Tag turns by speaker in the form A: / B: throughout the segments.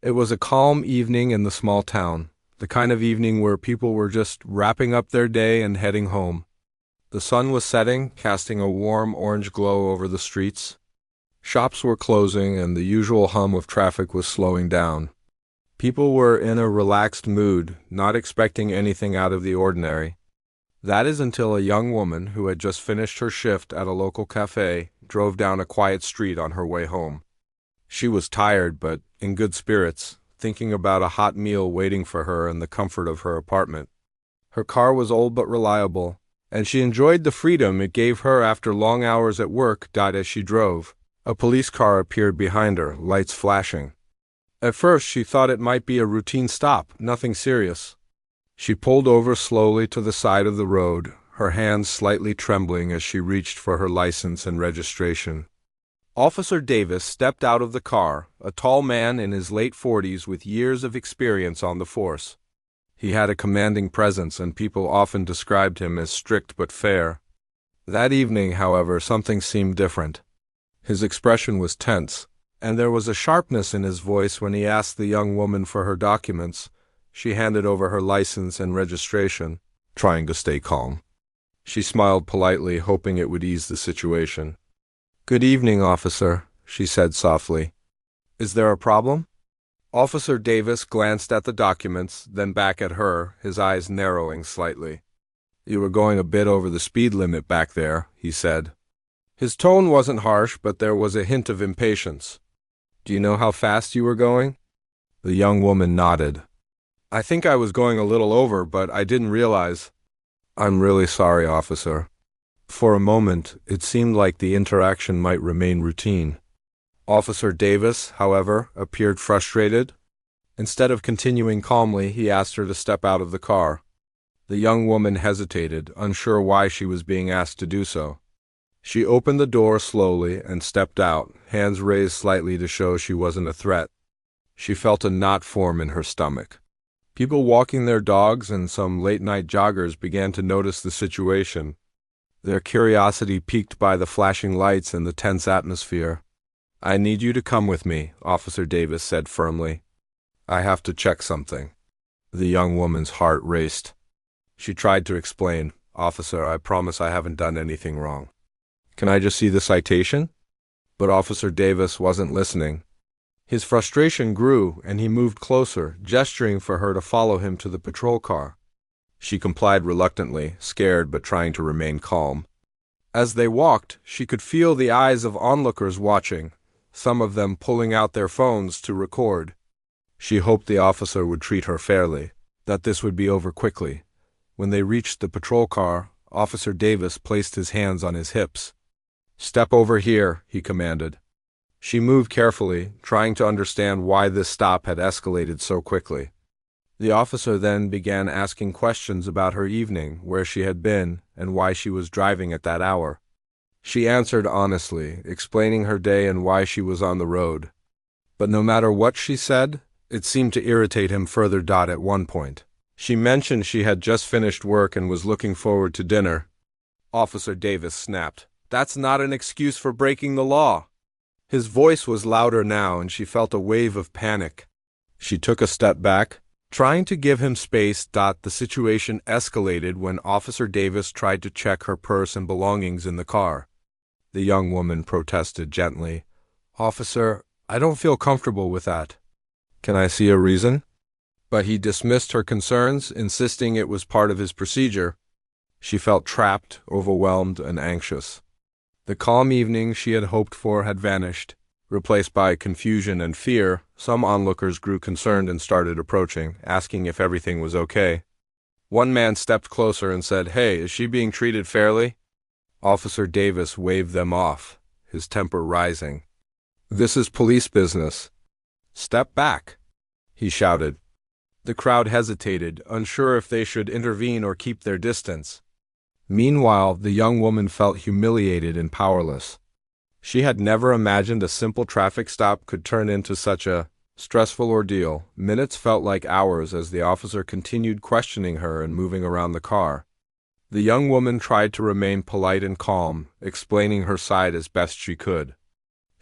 A: It was a calm evening in the small town, the kind of evening where people were just wrapping up their day and heading home. The sun was setting, casting a warm orange glow over the streets. Shops were closing, and the usual hum of traffic was slowing down. People were in a relaxed mood, not expecting anything out of the ordinary. That is until a young woman who had just finished her shift at a local cafe drove down a quiet street on her way home. She was tired but in good spirits, thinking about a hot meal waiting for her in the comfort of her apartment. Her car was old but reliable, and she enjoyed the freedom it gave her after long hours at work. As she drove, a police car appeared behind her, lights flashing. At first she thought it might be a routine stop, nothing serious. She pulled over slowly to the side of the road, her hands slightly trembling as she reached for her license and registration. Officer Davis stepped out of the car, a tall man in his late 40s with years of experience on the force. He had a commanding presence, and people often described him as strict but fair. That evening, however, something seemed different. His expression was tense, and there was a sharpness in his voice when he asked the young woman for her documents. She handed over her license and registration, trying to stay calm. She smiled politely, hoping it would ease the situation. "Good evening, officer," she said softly. "Is there a problem?" Officer Davis glanced at the documents, then back at her, his eyes narrowing slightly. "You were going a bit over the speed limit back there," he said. His tone wasn't harsh, but there was a hint of impatience. "Do you know how fast you were going?" The young woman nodded. "I think I was going a little over, but I didn't realize." "I'm really sorry, officer." For a moment, it seemed like the interaction might remain routine. Officer Davis, however, appeared frustrated. Instead of continuing calmly, he asked her to step out of the car. The young woman hesitated, unsure why she was being asked to do so. She opened the door slowly and stepped out, hands raised slightly to show she wasn't a threat. She felt a knot form in her stomach. People walking their dogs and some late-night joggers began to notice the situation, their curiosity piqued by the flashing lights and the tense atmosphere. "I need you to come with me," Officer Davis said firmly. "I have to check something." The young woman's heart raced. She tried to explain, "Officer, I promise I haven't done anything wrong. Can I just see the citation?" But Officer Davis wasn't listening. His frustration grew, and he moved closer, gesturing for her to follow him to the patrol car. She complied reluctantly, scared but trying to remain calm. As they walked, she could feel the eyes of onlookers watching, some of them pulling out their phones to record. She hoped the officer would treat her fairly, that this would be over quickly. When they reached the patrol car, Officer Davis placed his hands on his hips. "Step over here," he commanded. She moved carefully, trying to understand why this stop had escalated so quickly. The officer then began asking questions about her evening, where she had been, and why she was driving at that hour. She answered honestly, explaining her day and why she was on the road. But no matter what she said, it seemed to irritate him further. At one point, she mentioned she had just finished work and was looking forward to dinner. Officer Davis snapped, "That's not an excuse for breaking the law." His voice was louder now, and she felt a wave of panic. She took a step back, trying to give him space. The situation escalated when Officer Davis tried to check her purse and belongings in the car. The young woman protested gently, "Officer, I don't feel comfortable with that." "Can I see a reason?" But he dismissed her concerns, insisting it was part of his procedure. She felt trapped, overwhelmed, and anxious. The calm evening she had hoped for had vanished. Replaced by confusion and fear, some onlookers grew concerned and started approaching, asking if everything was okay. One man stepped closer and said, "Hey, is she being treated fairly?" Officer Davis waved them off, his temper rising. "This is police business." "Step back," he shouted. The crowd hesitated, unsure if they should intervene or keep their distance. Meanwhile, the young woman felt humiliated and powerless. She had never imagined a simple traffic stop could turn into such a stressful ordeal. Minutes felt like hours as the officer continued questioning her and moving around the car. The young woman tried to remain polite and calm, explaining her side as best she could.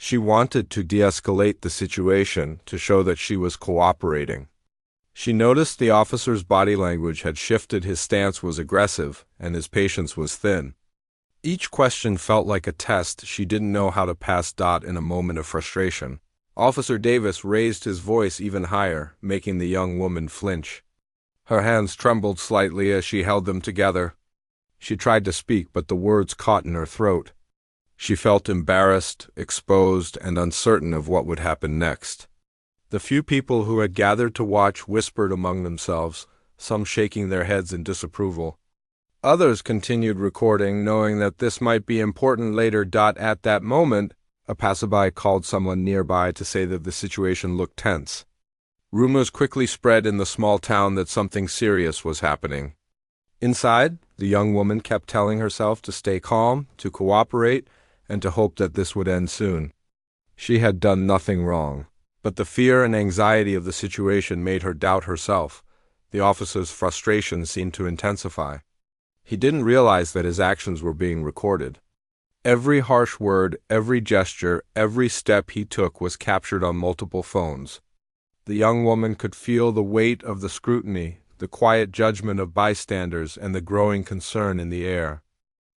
A: She wanted to de-escalate the situation to show that she was cooperating. She noticed the officer's body language had shifted, his stance was aggressive, and his patience was thin. Each question felt like a test she didn't know how to pass. In a moment of frustration, Officer Davis raised his voice even higher, making the young woman flinch. Her hands trembled slightly as she held them together. She tried to speak, but the words caught in her throat. She felt embarrassed, exposed, and uncertain of what would happen next. The few people who had gathered to watch whispered among themselves, some shaking their heads in disapproval. Others continued recording, knowing that this might be important later. At that moment, a passerby called someone nearby to say that the situation looked tense. Rumors quickly spread in the small town that something serious was happening. Inside, the young woman kept telling herself to stay calm, to cooperate, and to hope that this would end soon. She had done nothing wrong, but the fear and anxiety of the situation made her doubt herself. The officer's frustration seemed to intensify. He didn't realize that his actions were being recorded. Every harsh word, every gesture, every step he took was captured on multiple phones. The young woman could feel the weight of the scrutiny, the quiet judgment of bystanders, and the growing concern in the air.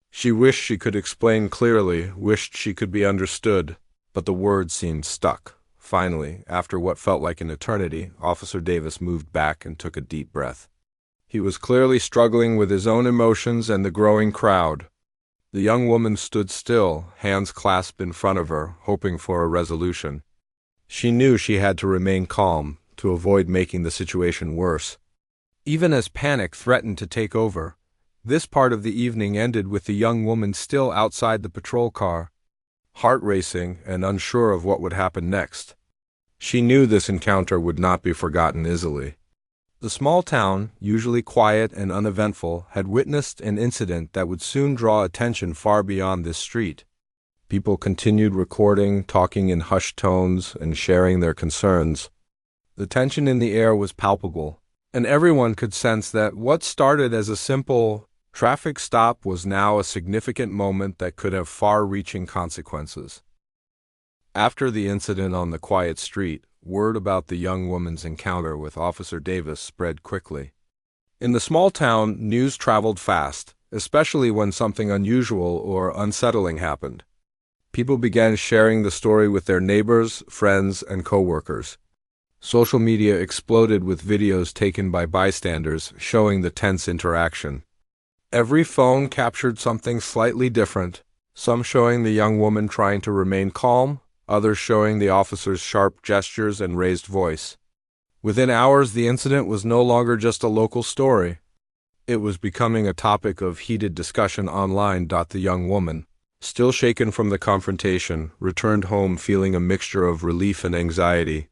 A: She wished she could explain clearly, wished she could be understood, but the words seemed stuck. Finally, after what felt like an eternity, Officer Davis moved back and took a deep breath. He was clearly struggling with his own emotions and the growing crowd. The young woman stood still, hands clasped in front of her, hoping for a resolution. She knew she had to remain calm, to avoid making the situation worse. Even as panic threatened to take over, this part of the evening ended with the young woman still outside the patrol car, heart racing and unsure of what would happen next. She knew this encounter would not be forgotten easily. The small town, usually quiet and uneventful, had witnessed an incident that would soon draw attention far beyond this street. People continued recording, talking in hushed tones, and sharing their concerns. The tension in the air was palpable, and everyone could sense that what started as a simple traffic stop was now a significant moment that could have far-reaching consequences. After the incident on the quiet street, word about the young woman's encounter with Officer Davis spread quickly. In the small town, news traveled fast, especially when something unusual or unsettling happened. People began sharing the story with their neighbors, friends, and coworkers. Social media exploded with videos taken by bystanders showing the tense interaction. Every phone captured something slightly different, some showing the young woman trying to remain calm, others showing the officer's sharp gestures and raised voice. Within hours, the incident was no longer just a local story. It was becoming a topic of heated discussion online. The young woman, still shaken from the confrontation, returned home feeling a mixture of relief and anxiety.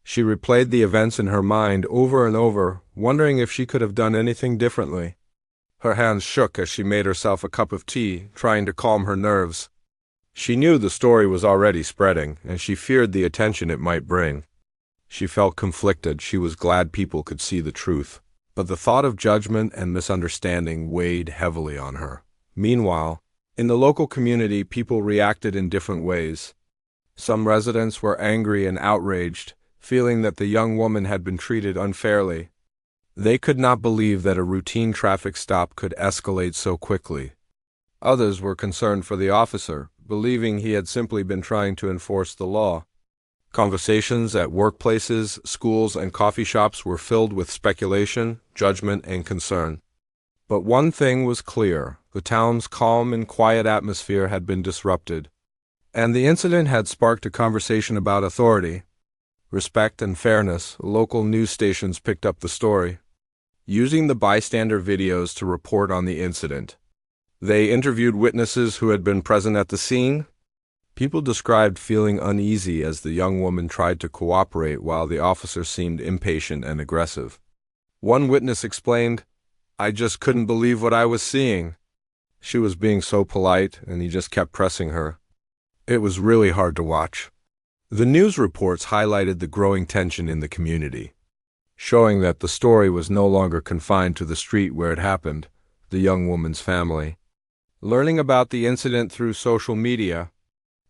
A: She replayed the events in her mind over and over, wondering if she could have done anything differently. Her hands shook as she made herself a cup of tea, trying to calm her nerves. She knew the story was already spreading, and she feared the attention it might bring. She felt conflicted. She was glad people could see the truth, but the thought of judgment and misunderstanding weighed heavily on her. Meanwhile, in the local community, people reacted in different ways. Some residents were angry and outraged, feeling that the young woman had been treated unfairly. They could not believe that a routine traffic stop could escalate so quickly. Others were concerned for the officer, believing he had simply been trying to enforce the law. Conversations at workplaces, schools, and coffee shops were filled with speculation, judgment, and concern. But one thing was clear: the town's calm and quiet atmosphere had been disrupted, and the incident had sparked a conversation about authority, respect, and fairness. Local news stations picked up the story, using the bystander videos to report on the incident. They interviewed witnesses who had been present at the scene. People described feeling uneasy as the young woman tried to cooperate while the officer seemed impatient and aggressive. One witness explained, "I just couldn't believe what I was seeing. She was being so polite, and he just kept pressing her. It was really hard to watch." The news reports highlighted the growing tension in the community, showing that the story was no longer confined to the street where it happened, the young woman's family. Learning about the incident through social media,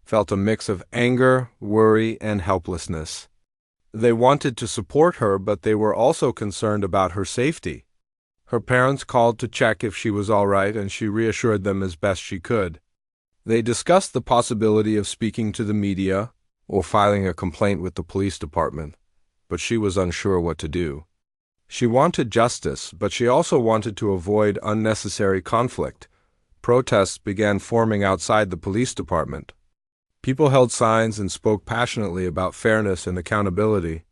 A: felt a mix of anger, worry, and helplessness. They wanted to support her, but they were also concerned about her safety. Her parents called to check if she was all right, and she reassured them as best she could. They discussed the possibility of speaking to the media or filing a complaint with the police department, but she was unsure what to do. She wanted justice, but she also wanted to avoid unnecessary conflict. Protests began forming outside the police department. People held signs and spoke passionately about fairness and accountability.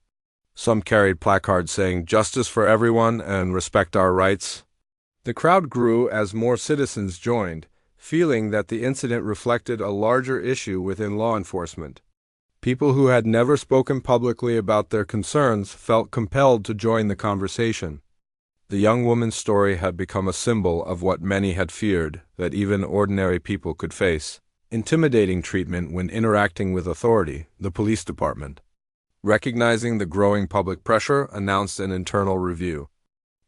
A: Some carried placards saying, "Justice for everyone" and "Respect our rights." The crowd grew as more citizens joined, feeling that the incident reflected a larger issue within law enforcement. People who had never spoken publicly about their concerns felt compelled to join the conversation. The young woman's story had become a symbol of what many had feared, that even ordinary people could face: intimidating treatment when interacting with authority, the police department. Recognizing the growing public pressure, announced an internal review.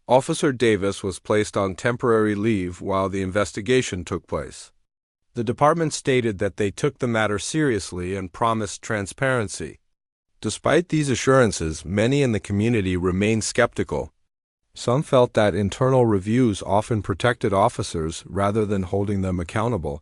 A: Officer Davis was placed on temporary leave while the investigation took place. The department stated that they took the matter seriously and promised transparency. Despite these assurances, many in the community remained skeptical. Some felt that internal reviews often protected officers rather than holding them accountable.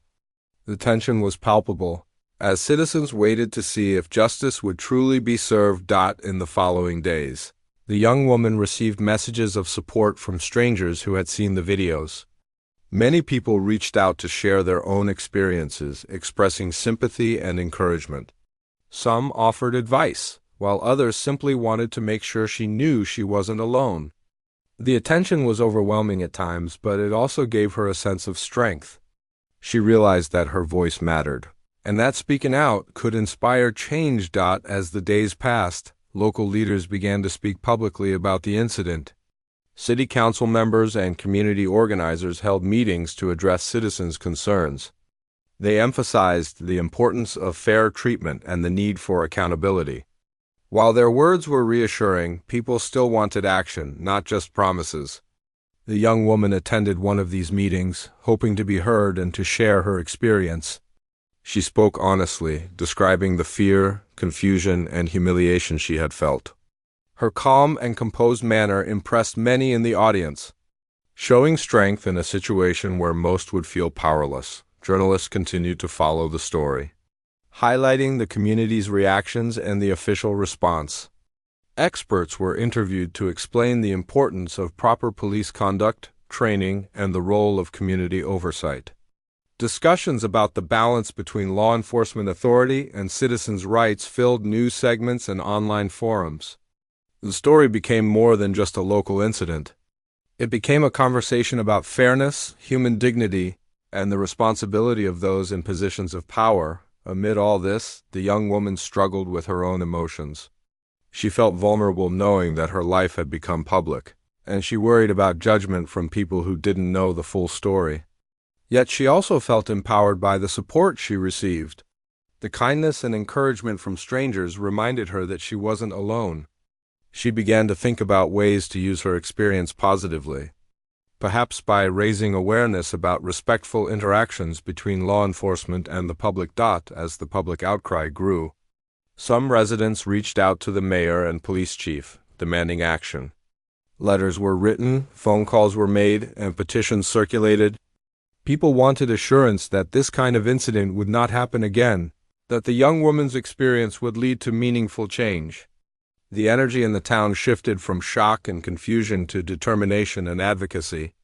A: The tension was palpable, as citizens waited to see if justice would truly be served. In the following days, the young woman received messages of support from strangers who had seen the videos. Many people reached out to share their own experiences, expressing sympathy and encouragement. Some offered advice, while others simply wanted to make sure she knew she wasn't alone. The attention was overwhelming at times, but it also gave her a sense of strength. She realized that her voice mattered, and that speaking out could inspire change. As the days passed, local leaders began to speak publicly about the incident. City council members and community organizers held meetings to address citizens' concerns. They emphasized the importance of fair treatment and the need for accountability. While their words were reassuring, people still wanted action, not just promises. The young woman attended one of these meetings, hoping to be heard and to share her experience. She spoke honestly, describing the fear, confusion, and humiliation she had felt. Her calm and composed manner impressed many in the audience. Showing strength in a situation where most would feel powerless, journalists continued to follow the story, highlighting the community's reactions and the official response. Experts were interviewed to explain the importance of proper police conduct, training, and the role of community oversight. Discussions about the balance between law enforcement authority and citizens' rights filled news segments and online forums. The story became more than just a local incident. It became a conversation about fairness, human dignity, and the responsibility of those in positions of power. Amid all this, the young woman struggled with her own emotions. She felt vulnerable knowing that her life had become public, and she worried about judgment from people who didn't know the full story. Yet she also felt empowered by the support she received. The kindness and encouragement from strangers reminded her that she wasn't alone. She began to think about ways to use her experience positively, perhaps by raising awareness about respectful interactions between law enforcement and the public. As the public outcry grew, some residents reached out to the mayor and police chief, demanding action. Letters were written, phone calls were made, and petitions circulated. People wanted assurance that this kind of incident would not happen again, that the young woman's experience would lead to meaningful change. The energy in the town shifted from shock and confusion to determination and advocacy.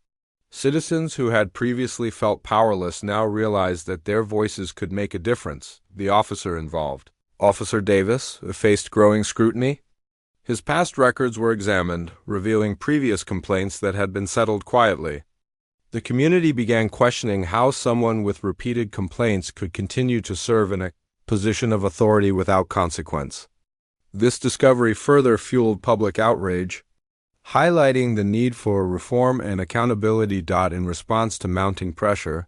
A: Citizens who had previously felt powerless now realized that their voices could make a difference. The officer involved, Officer Davis, faced growing scrutiny. His past records were examined, revealing previous complaints that had been settled quietly. The community began questioning how someone with repeated complaints could continue to serve in a position of authority without consequence. This discovery further fueled public outrage, highlighting the need for reform and accountability. In response to mounting pressure,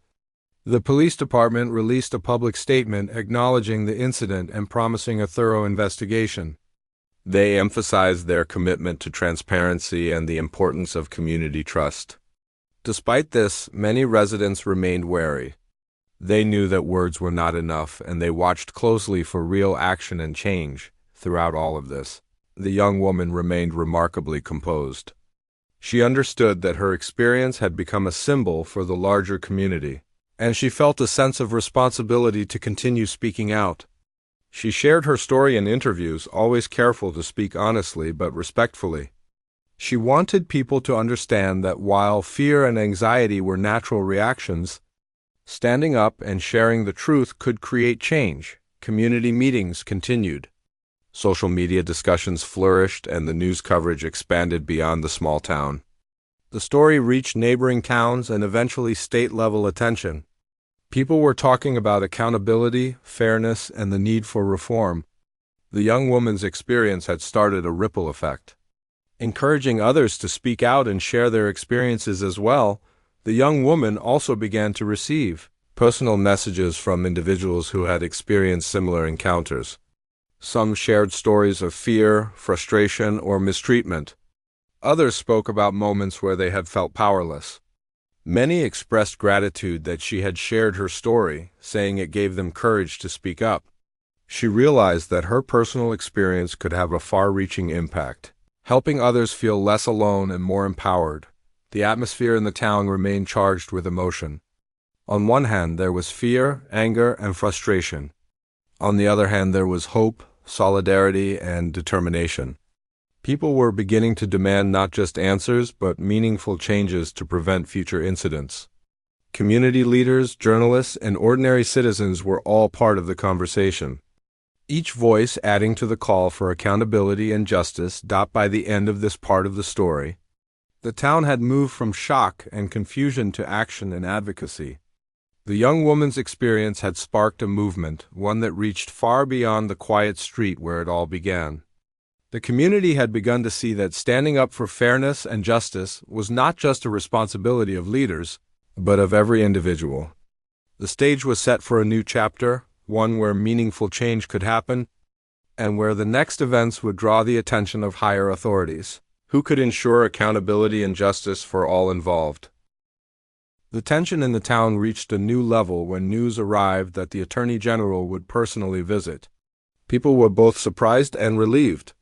A: the police department released a public statement acknowledging the incident and promising a thorough investigation. They emphasized their commitment to transparency and the importance of community trust. Despite this, many residents remained wary. They knew that words were not enough, and they watched closely for real action and change. Throughout all of this, the young woman remained remarkably composed. She understood that her experience had become a symbol for the larger community, and she felt a sense of responsibility to continue speaking out. She shared her story in interviews, always careful to speak honestly but respectfully. She wanted people to understand that while fear and anxiety were natural reactions, standing up and sharing the truth could create change. Community meetings continued. Social media discussions flourished, and the news coverage expanded beyond the small town. The story reached neighboring towns and eventually state-level attention. People were talking about accountability, fairness, and the need for reform. The young woman's experience had started a ripple effect. Encouraging others to speak out and share their experiences as well, the young woman also began to receive personal messages from individuals who had experienced similar encounters. Some shared stories of fear, frustration, or mistreatment. Others spoke about moments where they had felt powerless. Many expressed gratitude that she had shared her story, saying it gave them courage to speak up. She realized that her personal experience could have a far-reaching impact, helping others feel less alone and more empowered. The atmosphere in the town remained charged with emotion. On one hand, there was fear, anger, and frustration. On the other hand, there was hope, solidarity, and determination. People were beginning to demand not just answers, but meaningful changes to prevent future incidents. Community leaders, journalists, and ordinary citizens were all part of the conversation, each voice adding to the call for accountability and justice. By the end of this part of the story, the town had moved from shock and confusion to action and advocacy. The young woman's experience had sparked a movement, one that reached far beyond the quiet street where it all began. The community had begun to see that standing up for fairness and justice was not just a responsibility of leaders, but of every individual. The stage was set for a new chapter, one where meaningful change could happen, and where the next events would draw the attention of higher authorities, who could ensure accountability and justice for all involved. The tension in the town reached a new level when news arrived that the Attorney General would personally visit. People were both surprised and relieved.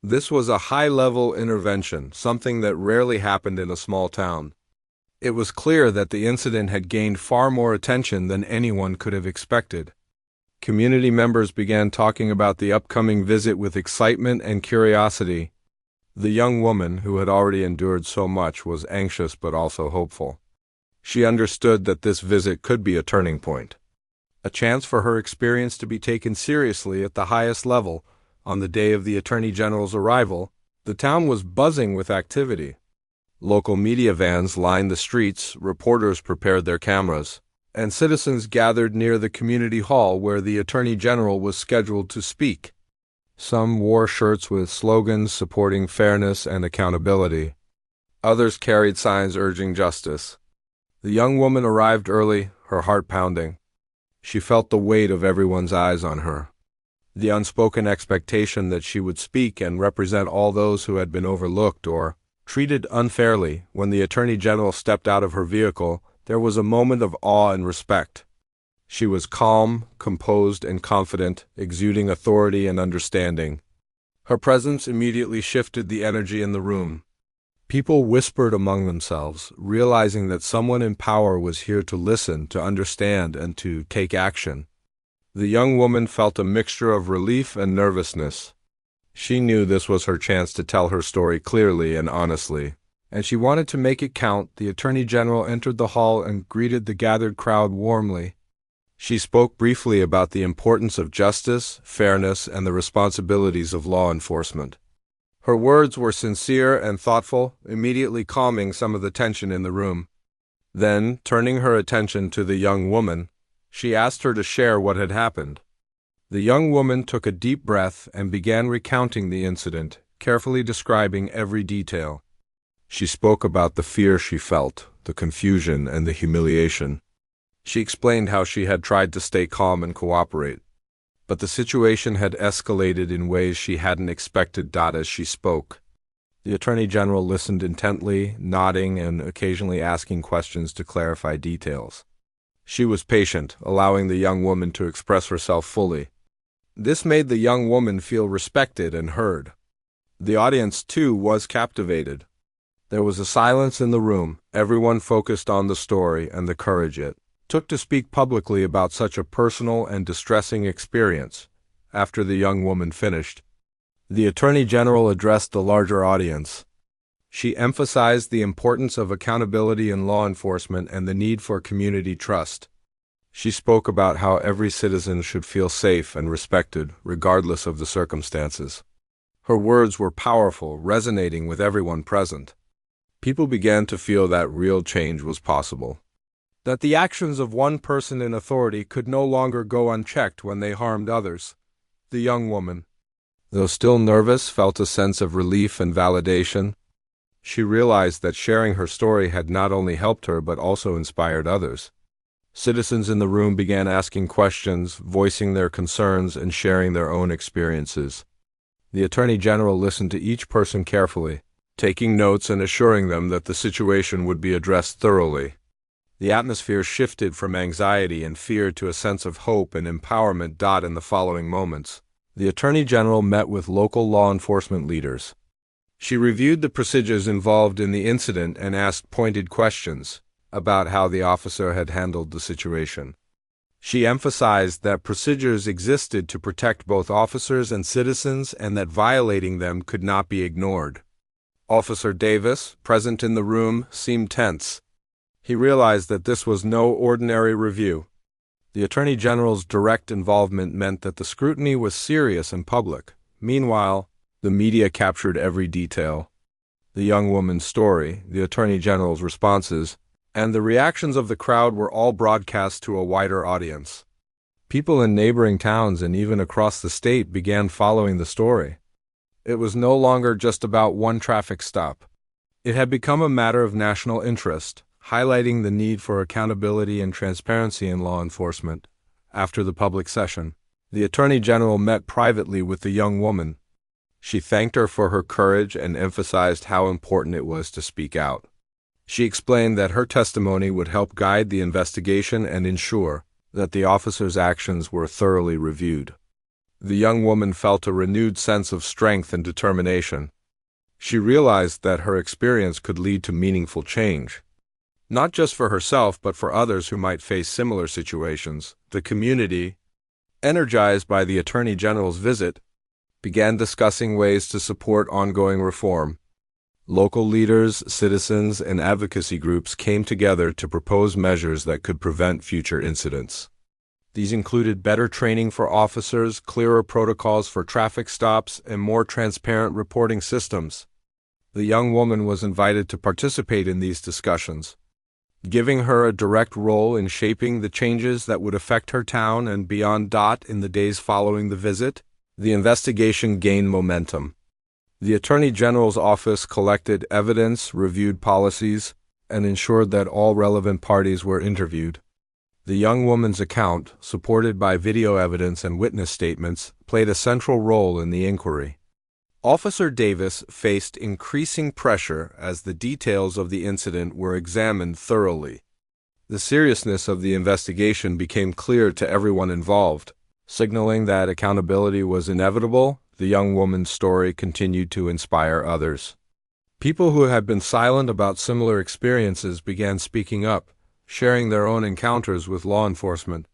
A: This was a high-level intervention, something that rarely happened in a small town. It was clear that the incident had gained far more attention than anyone could have expected. Community members began talking about the upcoming visit with excitement and curiosity. The young woman, who had already endured so much, was anxious but also hopeful. She understood that this visit could be a turning point, a chance for her experience to be taken seriously at the highest level. On the day of the Attorney General's arrival, the town was buzzing with activity. Local media vans lined the streets, reporters prepared their cameras, and citizens gathered near the community hall where the Attorney General was scheduled to speak. Some wore shirts with slogans supporting fairness and accountability. Others carried signs urging justice. The young woman arrived early, her heart pounding. She felt the weight of everyone's eyes on her, the unspoken expectation that she would speak and represent all those who had been overlooked or treated unfairly. When the Attorney General stepped out of her vehicle, there was a moment of awe and respect. She was calm, composed, and confident, exuding authority and understanding. Her presence immediately shifted the energy in the room. People whispered among themselves, realizing that someone in power was here to listen, to understand, and to take action. The young woman felt a mixture of relief and nervousness. She knew this was her chance to tell her story clearly and honestly, and she wanted to make it count. The Attorney General entered the hall and greeted the gathered crowd warmly. She spoke briefly about the importance of justice, fairness, and the responsibilities of law enforcement. Her words were sincere and thoughtful, immediately calming some of the tension in the room. Then, turning her attention to the young woman, she asked her to share what had happened. The young woman took a deep breath and began recounting the incident, carefully describing every detail. She spoke about the fear she felt, the confusion, and the humiliation. She explained how she had tried to stay calm and cooperate, but the situation had escalated in ways she hadn't expected. As she spoke, the Attorney General listened intently, nodding and occasionally asking questions to clarify details. She was patient, allowing the young woman to express herself fully. This made the young woman feel respected and heard. The audience, too, was captivated. There was a silence in the room, everyone focused on the story and the courage it took to speak publicly about such a personal and distressing experience. After the young woman finished, the Attorney General addressed the larger audience. She emphasized the importance of accountability in law enforcement and the need for community trust. She spoke about how every citizen should feel safe and respected, regardless of the circumstances. Her words were powerful, resonating with everyone present. People began to feel that real change was possible, that the actions of one person in authority could no longer go unchecked when they harmed others. The young woman, though still nervous, felt a sense of relief and validation. She realized that sharing her story had not only helped her but also inspired others. Citizens in the room began asking questions, voicing their concerns, and sharing their own experiences. The Attorney General listened to each person carefully, taking notes and assuring them that the situation would be addressed thoroughly. The atmosphere shifted from anxiety and fear to a sense of hope and empowerment. In the following moments, the Attorney General met with local law enforcement leaders. She reviewed the procedures involved in the incident and asked pointed questions about how the officer had handled the situation. She emphasized that procedures existed to protect both officers and citizens and that violating them could not be ignored. Officer Davis, present in the room, seemed tense. He realized that this was no ordinary review. The Attorney General's direct involvement meant that the scrutiny was serious and public. Meanwhile, the media captured every detail. The young woman's story, the Attorney General's responses, and the reactions of the crowd were all broadcast to a wider audience. People in neighboring towns and even across the state began following the story. It was no longer just about one traffic stop. It had become a matter of national interest, highlighting the need for accountability and transparency in law enforcement. After the public session, the Attorney General met privately with the young woman. She thanked her for her courage and emphasized how important it was to speak out. She explained that her testimony would help guide the investigation and ensure that the officer's actions were thoroughly reviewed. The young woman felt a renewed sense of strength and determination. She realized that her experience could lead to meaningful change, not just for herself but for others who might face similar situations. The community, energized by the Attorney General's visit, began discussing ways to support ongoing reform. Local leaders, citizens, and advocacy groups came together to propose measures that could prevent future incidents. These included better training for officers, clearer protocols for traffic stops, and more transparent reporting systems. The young woman was invited to participate in these discussions, giving her a direct role in shaping the changes that would affect her town and beyond. In the days following the visit, the investigation gained momentum. The Attorney General's office collected evidence, reviewed policies, and ensured that all relevant parties were interviewed. The young woman's account, supported by video evidence and witness statements, played a central role in the inquiry. Officer Davis faced increasing pressure as the details of the incident were examined thoroughly. The seriousness of the investigation became clear to everyone involved. Signaling that accountability was inevitable, the young woman's story continued to inspire others. People who had been silent about similar experiences began speaking up, sharing their own encounters with law enforcement.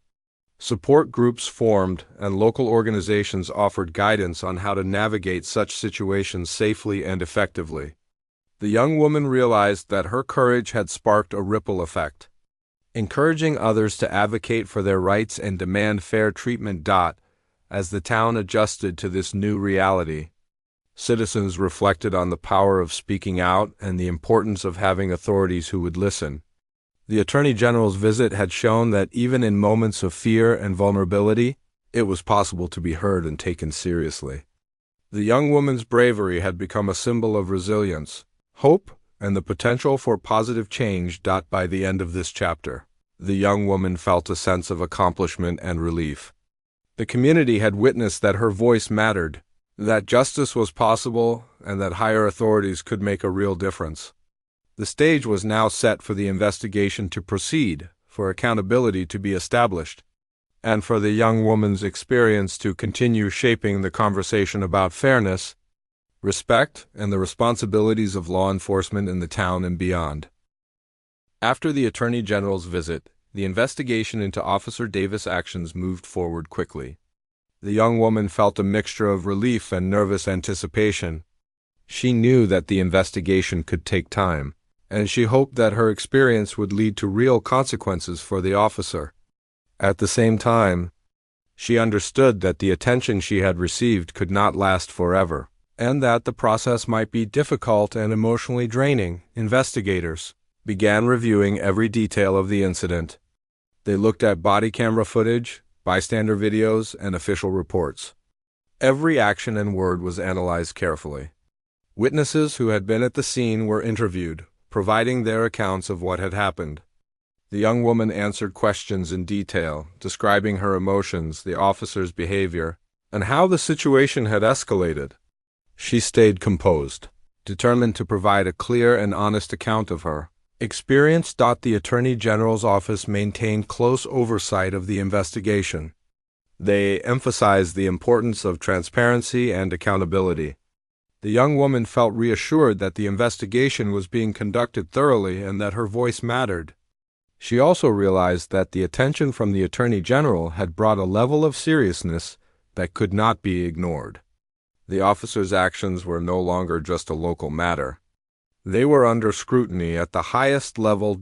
A: Support groups formed, and local organizations offered guidance on how to navigate such situations safely and effectively. The young woman realized that her courage had sparked a ripple effect, encouraging others to advocate for their rights and demand fair treatment. As the town adjusted to this new reality, citizens reflected on the power of speaking out and the importance of having authorities who would listen. The Attorney General's visit had shown that even in moments of fear and vulnerability, it was possible to be heard and taken seriously. The young woman's bravery had become a symbol of resilience, hope, and the potential for positive change. By the end of this chapter, the young woman felt a sense of accomplishment and relief. The community had witnessed that her voice mattered, that justice was possible, and that higher authorities could make a real difference. The stage was now set for the investigation to proceed, for accountability to be established, and for the young woman's experience to continue shaping the conversation about fairness, respect, and the responsibilities of law enforcement in the town and beyond. After the Attorney General's visit, the investigation into Officer Davis' actions moved forward quickly. The young woman felt a mixture of relief and nervous anticipation. She knew that the investigation could take time, and she hoped that her experience would lead to real consequences for the officer. At the same time, she understood that the attention she had received could not last forever, and that the process might be difficult and emotionally draining. Investigators began reviewing every detail of the incident. They looked at body camera footage, bystander videos, and official reports. Every action and word was analyzed carefully. Witnesses who had been at the scene were interviewed, providing their accounts of what had happened. The young woman answered questions in detail, describing her emotions, the officer's behavior, and how the situation had escalated. She stayed composed, determined to provide a clear and honest account of her experience. The Attorney General's office maintained close oversight of the investigation. They emphasized the importance of transparency and accountability. The young woman felt reassured that the investigation was being conducted thoroughly and that her voice mattered. She also realized that the attention from the Attorney General had brought a level of seriousness that could not be ignored. The officer's actions were no longer just a local matter. They were under scrutiny at the highest level.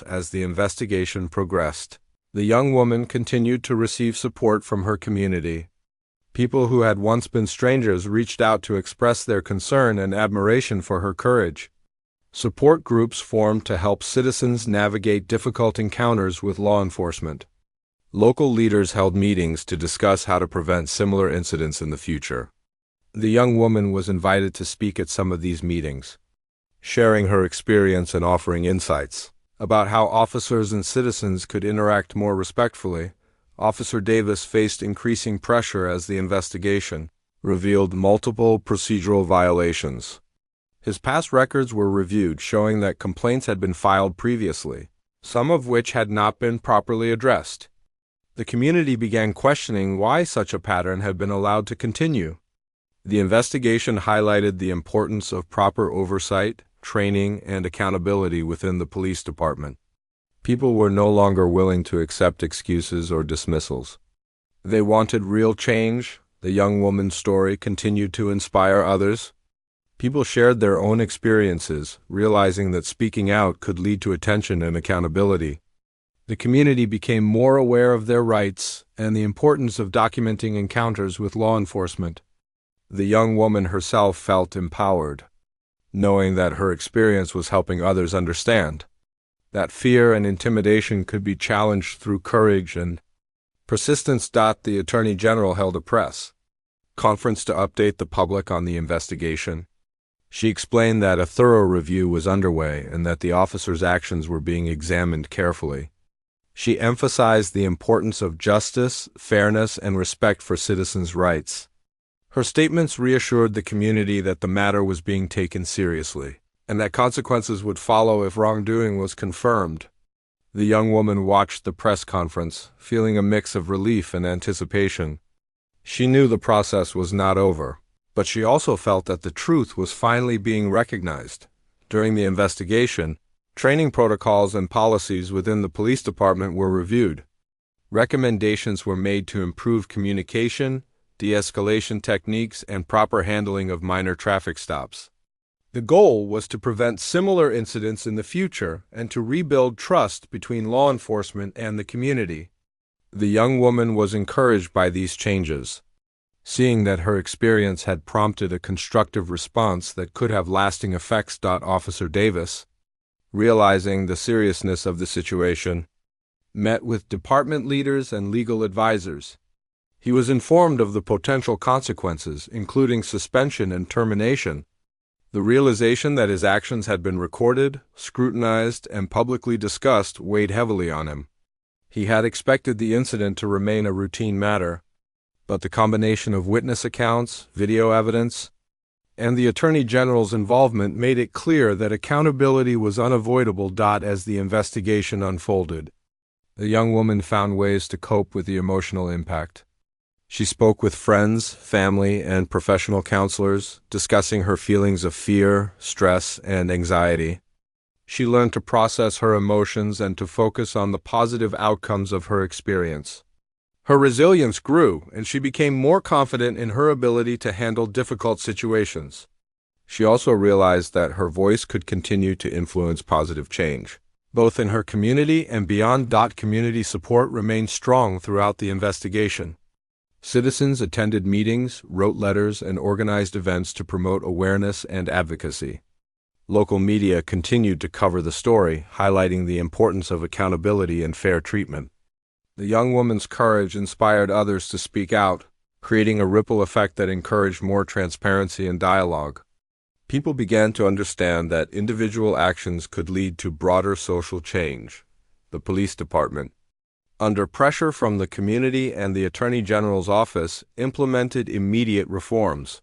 A: As the investigation progressed, the young woman continued to receive support from her community. People who had once been strangers reached out to express their concern and admiration for her courage. Support groups formed to help citizens navigate difficult encounters with law enforcement. Local leaders held meetings to discuss how to prevent similar incidents in the future. The young woman was invited to speak at some of these meetings, sharing her experience and offering insights about how officers and citizens could interact more respectfully. Officer Davis faced increasing pressure as the investigation revealed multiple procedural violations. His past records were reviewed, showing that complaints had been filed previously, some of which had not been properly addressed. The community began questioning why such a pattern had been allowed to continue. The investigation highlighted the importance of proper oversight, training, and accountability within the police department. People were no longer willing to accept excuses or dismissals. They wanted real change. The young woman's story continued to inspire others. People shared their own experiences, realizing that speaking out could lead to attention and accountability. The community became more aware of their rights and the importance of documenting encounters with law enforcement. The young woman herself felt empowered, knowing that her experience was helping others understand that fear and intimidation could be challenged through courage and persistence. The Attorney General held a press conference to update the public on the investigation. She explained that a thorough review was underway and that the officer's actions were being examined carefully. She emphasized the importance of justice, fairness, and respect for citizens' rights. Her statements reassured the community that the matter was being taken seriously, and that consequences would follow if wrongdoing was confirmed. The young woman watched the press conference, feeling a mix of relief and anticipation. She knew the process was not over, but she also felt that the truth was finally being recognized. During the investigation, training protocols and policies within the police department were reviewed. Recommendations were made to improve communication, de-escalation techniques, and proper handling of minor traffic stops. The goal was to prevent similar incidents in the future and to rebuild trust between law enforcement and the community. The young woman was encouraged by these changes, seeing that her experience had prompted a constructive response that could have lasting effects. Officer Davis, realizing the seriousness of the situation, met with department leaders and legal advisors. He was informed of the potential consequences, including suspension and termination. The realization that his actions had been recorded, scrutinized, and publicly discussed weighed heavily on him. He had expected the incident to remain a routine matter, but the combination of witness accounts, video evidence, and the Attorney General's involvement made it clear that accountability was unavoidable. As the investigation unfolded, The young woman found ways to cope with the emotional impact. She spoke with friends, family, and professional counselors, discussing her feelings of fear, stress, and anxiety. She learned to process her emotions and to focus on the positive outcomes of her experience. Her resilience grew, and she became more confident in her ability to handle difficult situations. She also realized that her voice could continue to influence positive change, both in her community and beyond. Community support remained strong throughout the investigation. Citizens attended meetings, wrote letters, and organized events to promote awareness and advocacy. Local media continued to cover the story, highlighting the importance of accountability and fair treatment. The young woman's courage inspired others to speak out, creating a ripple effect that encouraged more transparency and dialogue. People began to understand that individual actions could lead to broader social change. The police department, under pressure from the community and the Attorney General's office, implemented immediate reforms.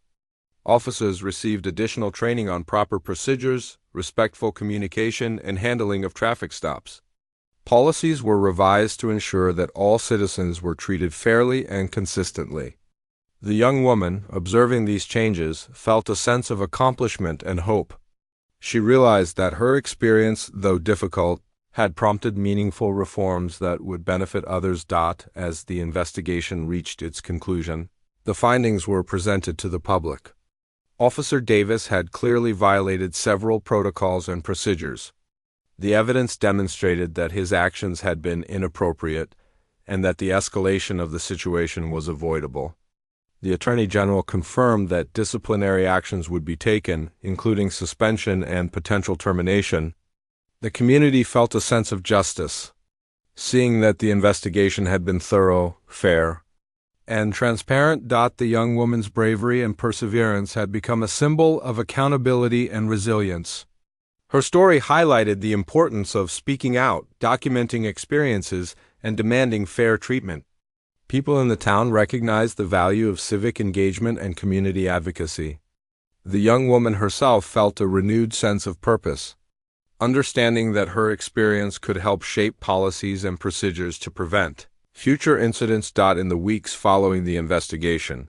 A: Officers received additional training on proper procedures, respectful communication, and handling of traffic stops. Policies were revised to ensure that all citizens were treated fairly and consistently. The young woman, observing these changes, felt a sense of accomplishment and hope. She realized that her experience, though difficult, had prompted meaningful reforms that would benefit others. As the investigation reached its conclusion, the findings were presented to the public. Officer Davis had clearly violated several protocols and procedures. The evidence demonstrated that his actions had been inappropriate and that the escalation of the situation was avoidable. The Attorney General confirmed that disciplinary actions would be taken, including suspension and potential termination. The community felt a sense of justice, seeing that the investigation had been thorough, fair, and transparent. The young woman's bravery and perseverance had become a symbol of accountability and resilience. Her story highlighted the importance of speaking out, documenting experiences, and demanding fair treatment. People in the town recognized the value of civic engagement and community advocacy. The young woman herself felt a renewed sense of purpose, understanding that her experience could help shape policies and procedures to prevent future incidents. In the weeks following the investigation,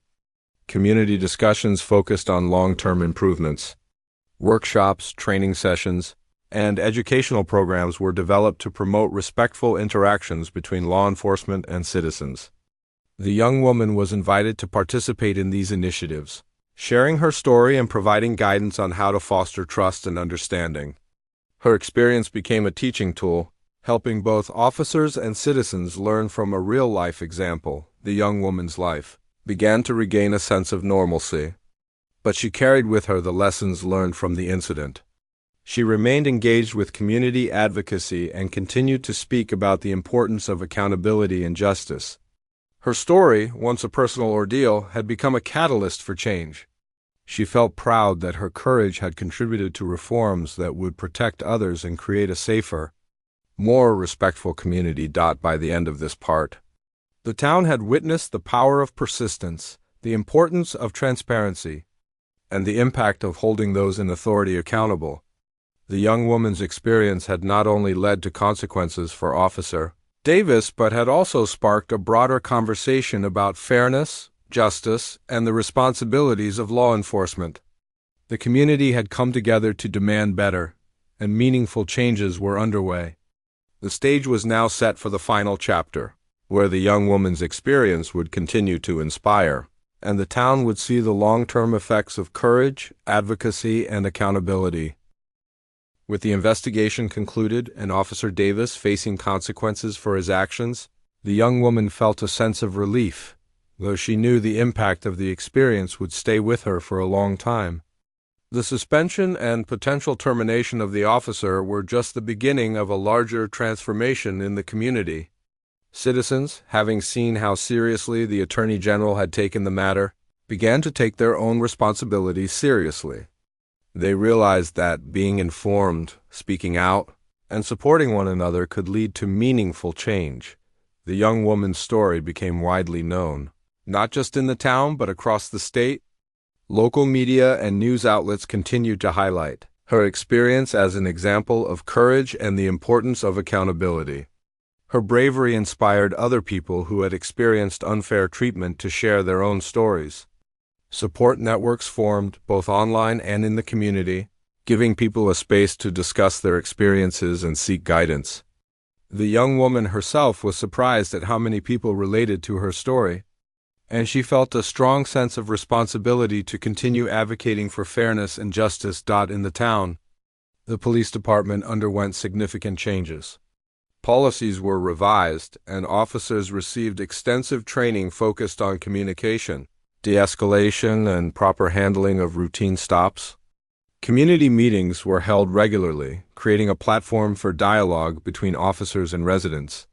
A: community discussions focused on long-term improvements. Workshops, training sessions, and educational programs were developed to promote respectful interactions between law enforcement and citizens. The young woman was invited to participate in these initiatives, sharing her story and providing guidance on how to foster trust and understanding. Her experience became a teaching tool, helping both officers and citizens learn from a real-life example. The young woman's life began to regain a sense of normalcy, but she carried with her the lessons learned from the incident. She remained engaged with community advocacy and continued to speak about the importance of accountability and justice. Her story, once a personal ordeal, had become a catalyst for change. She felt proud that her courage had contributed to reforms that would protect others and create a safer, more respectful community. By the end of this part, the town had witnessed the power of persistence, the importance of transparency, and the impact of holding those in authority accountable. The young woman's experience had not only led to consequences for Officer Davis, but had also sparked a broader conversation about fairness, justice, and the responsibilities of law enforcement. The community had come together to demand better, and meaningful changes were underway. The stage was now set for the final chapter, where the young woman's experience would continue to inspire, and the town would see the long-term effects of courage, advocacy, and accountability. With the investigation concluded and Officer Davis facing consequences for his actions, the young woman felt a sense of relief, though she knew the impact of the experience would stay with her for a long time. The suspension and potential termination of the officer were just the beginning of a larger transformation in the community. Citizens, having seen how seriously the Attorney General had taken the matter, began to take their own responsibilities seriously. They realized that being informed, speaking out, and supporting one another could lead to meaningful change. The young woman's story became widely known, not just in the town but across the state. Local media and news outlets continued to highlight her experience as an example of courage and the importance of accountability. Her bravery inspired other people who had experienced unfair treatment to share their own stories. Support networks formed, both online and in the community, giving people a space to discuss their experiences and seek guidance. The young woman herself was surprised at how many people related to her story, and she felt a strong sense of responsibility to continue advocating for fairness and justice. In the town, the police department underwent significant changes. Policies were revised, and officers received extensive training focused on communication, de-escalation, and proper handling of routine stops. Community meetings were held regularly, creating a platform for dialogue between officers and residents.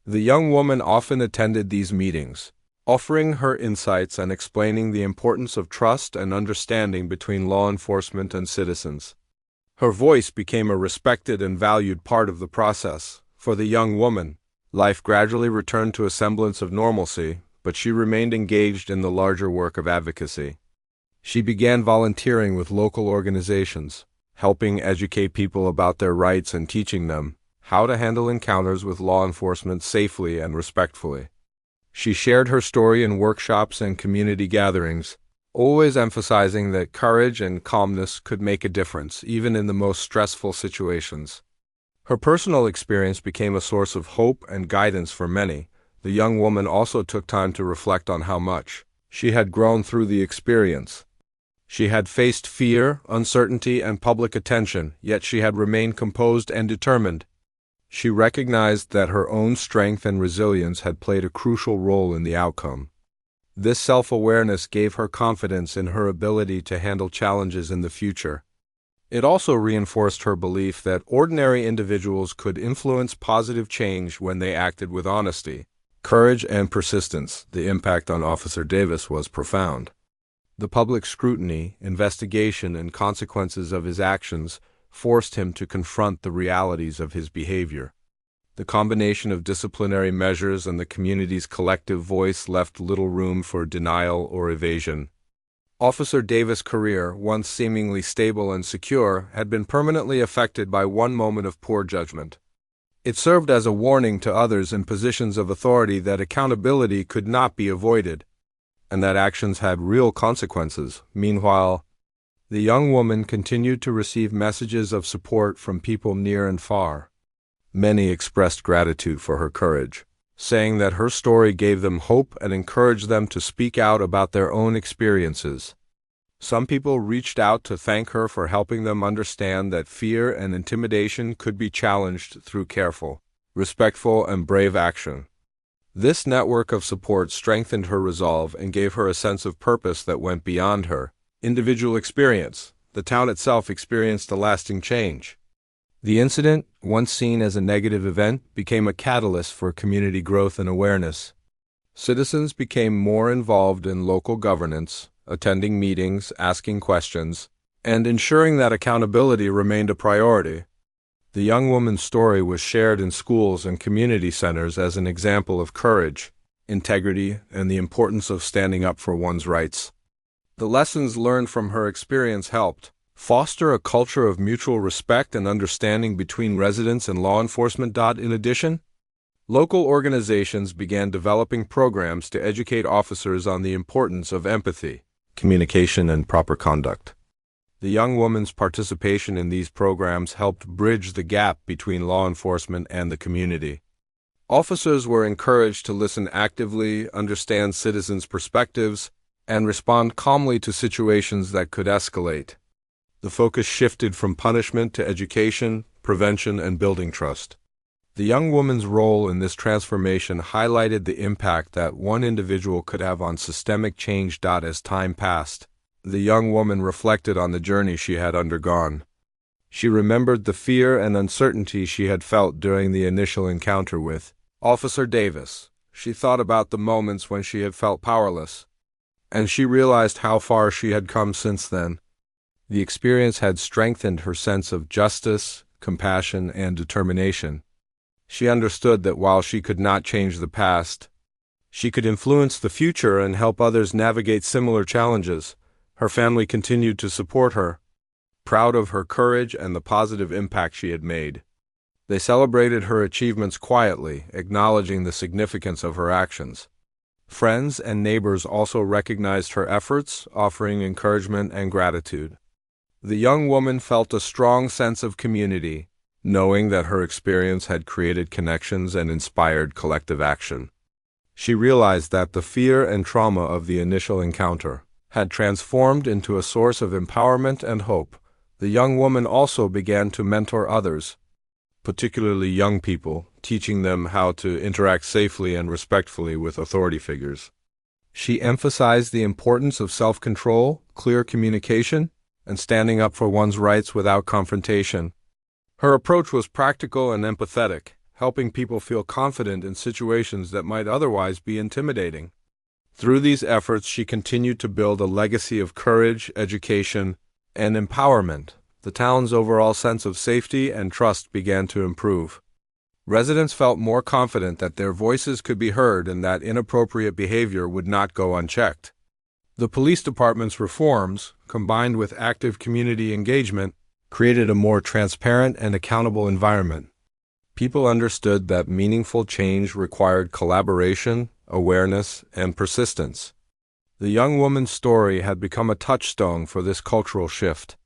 A: The young woman often attended these meetings, offering her insights and explaining the importance of trust and understanding between law enforcement and citizens. Her voice became a respected and valued part of the process. For the young woman, life gradually returned to a semblance of normalcy, but she remained engaged in the larger work of advocacy. She began volunteering with local organizations, helping educate people about their rights and teaching them how to handle encounters with law enforcement safely and respectfully. She shared her story in workshops and community gatherings, always emphasizing that courage and calmness could make a difference, even in the most stressful situations. Her personal experience became a source of hope and guidance for many. The young woman also took time to reflect on how much she had grown through the experience. She had faced fear, uncertainty, and public attention, yet she had remained composed and determined. She recognized that her own strength and resilience had played a crucial role in the outcome. This self-awareness gave her confidence in her ability to handle challenges in the future. It also reinforced her belief that ordinary individuals could influence positive change when they acted with honesty, courage, and persistence. The impact on Officer Davis was profound. The public scrutiny, investigation, and consequences of his actions forced him to confront the realities of his behavior. The combination of disciplinary measures and the community's collective voice left little room for denial or evasion. Officer Davis' career, once seemingly stable and secure, had been permanently affected by one moment of poor judgment. It served as a warning to others in positions of authority that accountability could not be avoided, and that actions had real consequences. Meanwhile, the young woman continued to receive messages of support from people near and far. Many expressed gratitude for her courage, saying that her story gave them hope and encouraged them to speak out about their own experiences. Some people reached out to thank her for helping them understand that fear and intimidation could be challenged through careful, respectful, and brave action. This network of support strengthened her resolve and gave her a sense of purpose that went beyond her individual experience. The town itself experienced a lasting change. The incident, once seen as a negative event, became a catalyst for community growth and awareness. Citizens became more involved in local governance, attending meetings, asking questions, and ensuring that accountability remained a priority. The young woman's story was shared in schools and community centers as an example of courage, integrity, and the importance of standing up for one's rights. The lessons learned from her experience helped foster a culture of mutual respect and understanding between residents and law enforcement. In addition, local organizations began developing programs to educate officers on the importance of empathy, communication, and proper conduct. The young woman's participation in these programs helped bridge the gap between law enforcement and the community. Officers were encouraged to listen actively, understand citizens' perspectives, and respond calmly to situations that could escalate. The focus shifted from punishment to education, prevention, and building trust. The young woman's role in this transformation highlighted the impact that one individual could have on systemic change. As time passed, the young woman reflected on the journey she had undergone. She remembered the fear and uncertainty she had felt during the initial encounter with Officer Davis. She thought about the moments when she had felt powerless, and she realized how far she had come since then. The experience had strengthened her sense of justice, compassion, and determination. She understood that while she could not change the past, she could influence the future and help others navigate similar challenges. Her family continued to support her, proud of her courage and the positive impact she had made. They celebrated her achievements quietly, acknowledging the significance of her actions. Friends and neighbors also recognized her efforts, offering encouragement and gratitude. The young woman felt a strong sense of community, knowing that her experience had created connections and inspired collective action. She realized that the fear and trauma of the initial encounter had transformed into a source of empowerment and hope. The young woman also began to mentor others, particularly young people, teaching them how to interact safely and respectfully with authority figures. She emphasized the importance of self-control, clear communication, and standing up for one's rights without confrontation. Her approach was practical and empathetic, helping people feel confident in situations that might otherwise be intimidating. Through these efforts, she continued to build a legacy of courage, education, and empowerment. The town's overall sense of safety and trust began to improve. Residents felt more confident that their voices could be heard and that inappropriate behavior would not go unchecked. The police department's reforms, combined with active community engagement, created a more transparent and accountable environment. People understood that meaningful change required collaboration, awareness, and persistence. The young woman's story had become a touchstone for this cultural shift,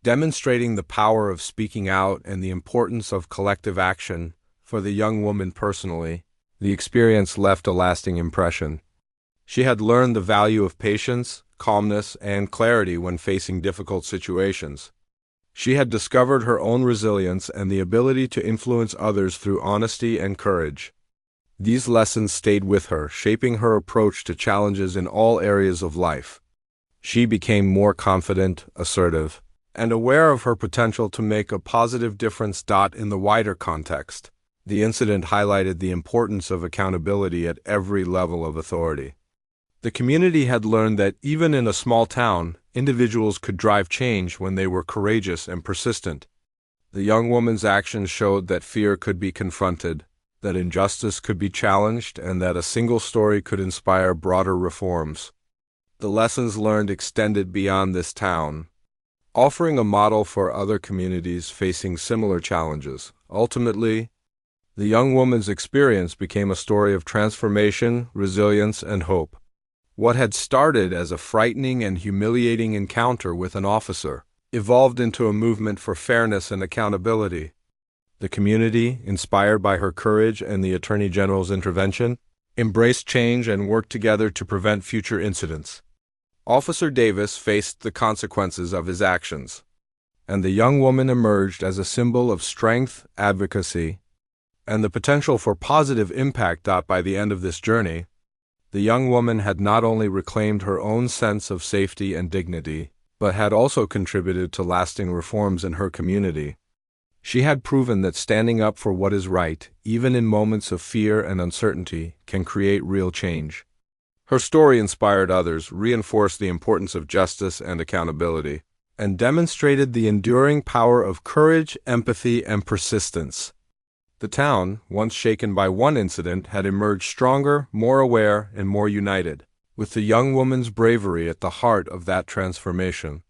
A: demonstrating the power of speaking out and the importance of collective action. For the young woman personally, the experience left a lasting impression. She had learned the value of patience, calmness, and clarity when facing difficult situations. She had discovered her own resilience and the ability to influence others through honesty and courage. These lessons stayed with her, shaping her approach to challenges in all areas of life. She became more confident, assertive, and aware of her potential to make a positive difference. In the wider context, the incident highlighted the importance of accountability at every level of authority. The community had learned that even in a small town, individuals could drive change when they were courageous and persistent. The young woman's actions showed that fear could be confronted, that injustice could be challenged, and that a single story could inspire broader reforms. The lessons learned extended beyond this town, offering a model for other communities facing similar challenges. Ultimately, the young woman's experience became a story of transformation, resilience, and hope. What had started as a frightening and humiliating encounter with an officer evolved into a movement for fairness and accountability. The community, inspired by her courage and the Attorney General's intervention, embraced change and worked together to prevent future incidents. Officer Davis faced the consequences of his actions, and the young woman emerged as a symbol of strength, advocacy, and the potential for positive impact. By the end of this journey, the young woman had not only reclaimed her own sense of safety and dignity, but had also contributed to lasting reforms in her community. She had proven that standing up for what is right, even in moments of fear and uncertainty, can create real change. Her story inspired others, reinforced the importance of justice and accountability, and demonstrated the enduring power of courage, empathy, and persistence. The town, once shaken by one incident, had emerged stronger, more aware, and more united, with the young woman's bravery at the heart of that transformation.